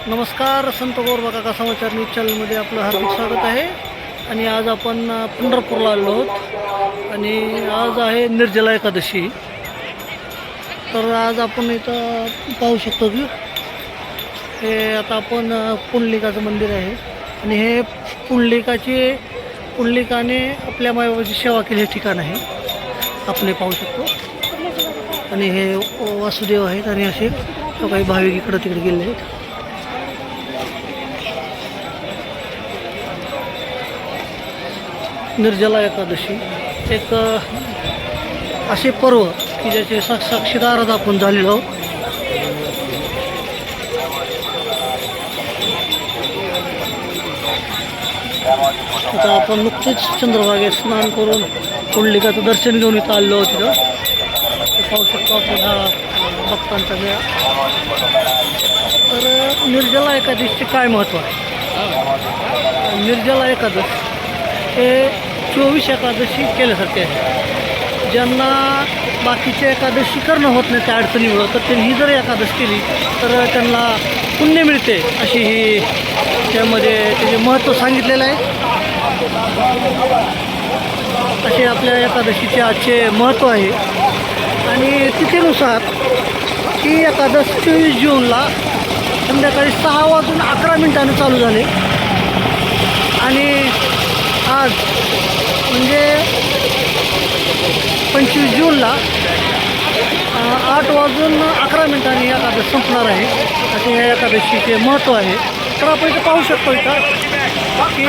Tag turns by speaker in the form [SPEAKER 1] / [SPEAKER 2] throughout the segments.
[SPEAKER 1] नमस्कार, संत गौरबा काका समाचार न्यूज चॅनलमध्ये आपलं हार्दिक स्वागत आहे. आणि आज आपण पंढरपूरला आलो आहोत आणि आज आहे निर्जला एकादशी. तर आज आपण इथं पाहू शकतो की हे आता आपण पुंडलिकाचं मंदिर आहे आणि हे पुंडलिकाने आपल्या मायबाची सेवा केली हे ठिकाण आहे, आपण हे पाहू शकतो. आणि हे वासुदेव आहेत आणि असे काही भाविक इकडं तिकडे गेले आहेत. निर्जला एकादशी एक असे पर्व की ज्याचे साक्षीदार आपण झालेलो आहोत. आता आपण नुकतेच चंद्रभागेत स्नान करून पुंडलिकाचं दर्शन घेऊन इथं आलो आहोत. तिथं पाहू शकतो आपण हा भक्तांचा मेळा. तर निर्जला एकादशीचे काय महत्त्व आहे? निर्जला एकादश हे 24 एकादशी केल्यासारखे आहे. ज्यांना बाकीचे एकादशी करणं होत नाही त्या अडचणीमुळं, तर त्यांनी ही जर एकादशी केली तर त्यांना पुण्य मिळते, अशी ही त्यामध्ये त्याचे महत्त्व सांगितलेलं आहे. असे आपल्या एकादशीचे आजचे महत्त्व आहे. आणि तिथेनुसार ही एकादश 24 जूनला संध्याकाळी 6:11 चालू झाले आणि आज म्हणजे 25 जूनला 8:11 एकादश संपणार आहे. असे या एकादशीचे महत्त्व आहे. तर आपण इथं पाहू शकतो इथं की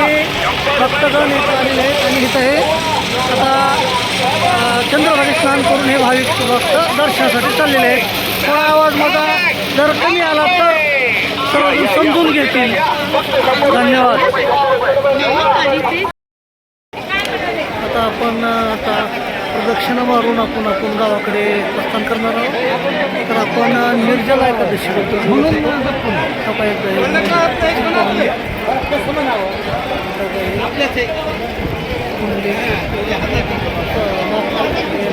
[SPEAKER 1] भक्तगण इथं आलेले आहेत आणि इथं हे आता चंद्रभागेत स्नान करून हे भाविक भक्त दर्शनासाठी चाललेले आहेत. थोडा आवाज माझा जर कमी आला तर सर्वजण समजून घेतील. धन्यवाद. आता आपण प्रदक्षिणा मारून आपण गावाकडे प्रस्थान करणार आहोत. तर आपण निर्जला एकादशीबद्दल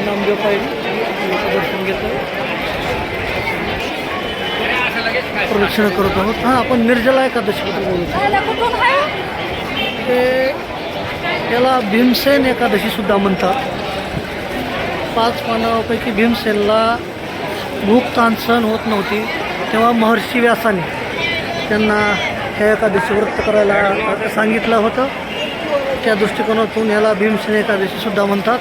[SPEAKER 1] नामदेव पाहिजे दर्शन घेतो, प्रदक्षिणा करत आहोत. हां, आपण निर्जला एकादशीबद्दल बोलतो. ते याला भीमसेन एकादशीसुद्धा म्हणतात. 5 पानांपैकी भीमसेनला भूक ताण सहन होत नव्हती, तेव्हा महर्षी व्यासाने त्यांना ह्या एकादशी व्रत करायला सांगितलं होतं. त्या दृष्टिकोनातून ह्याला भीमसेन एकादशीसुद्धा म्हणतात.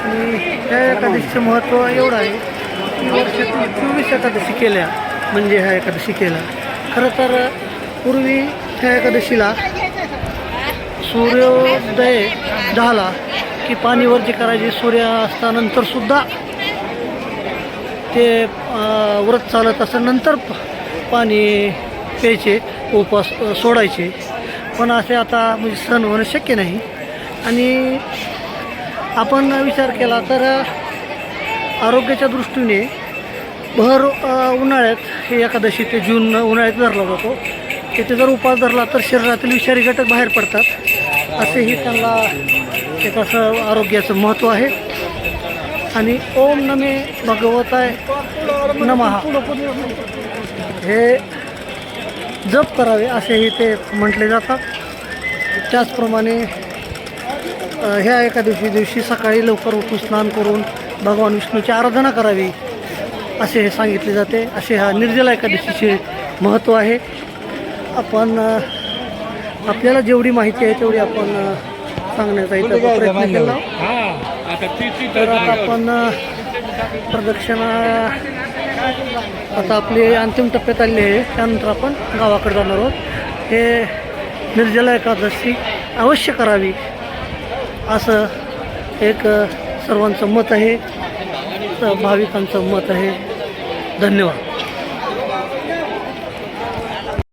[SPEAKER 1] आणि ह्या एकादशीचं महत्त्व एवढं आहे की वर्षातून 24 एकादशी केल्या म्हणजे ह्या एकादशी केल्या. खरं तर पूर्वी ह्या एकादशीला सूर्योदय झाला की पाणीवरची करायची, सूर्यास्तानंतरसुद्धा ते व्रत चालत असं नंतर पाणी प्यायचे, उपवास सोडायचे. पण असे आता म्हणजे सण होणं शक्य नाही. आणि आपण विचार केला तर आरोग्याच्या दृष्टीने भर उन्हाळ्यात हे एकादशी ते जून उन्हाळ्यात धरला जातो. तिथे जर उपवास धरला तर शरीरातील विषारी घटक बाहेर पडतात, असेही त्यांना एक असं आरोग्याचं महत्त्व आहे. आणि ओम नमे भगवताय नमः हे जप करावे असेही ते म्हटले जातात. त्याचप्रमाणे ह्या एकादशी दिवशी सकाळी लवकर उठून स्नान करून भगवान विष्णूची आराधना करावी असे हे सांगितले जाते. असे हा निर्जला एकादशीचे महत्त्व आहे. आपण आपल्याला जेवढी माहिती आहे तेवढी आपण सांगण्याचा इथं प्रयत्न केला. तर आता आपण प्रदक्षिणा आता आपली अंतिम टप्प्यात आली आहे. त्यानंतर आपण गावाकडे जाणार आहोत. हे निर्जला एकादशी अवश्य करावी असं एक सर्वांचं मत आहे, भाविकांचं मत आहे. धन्यवाद.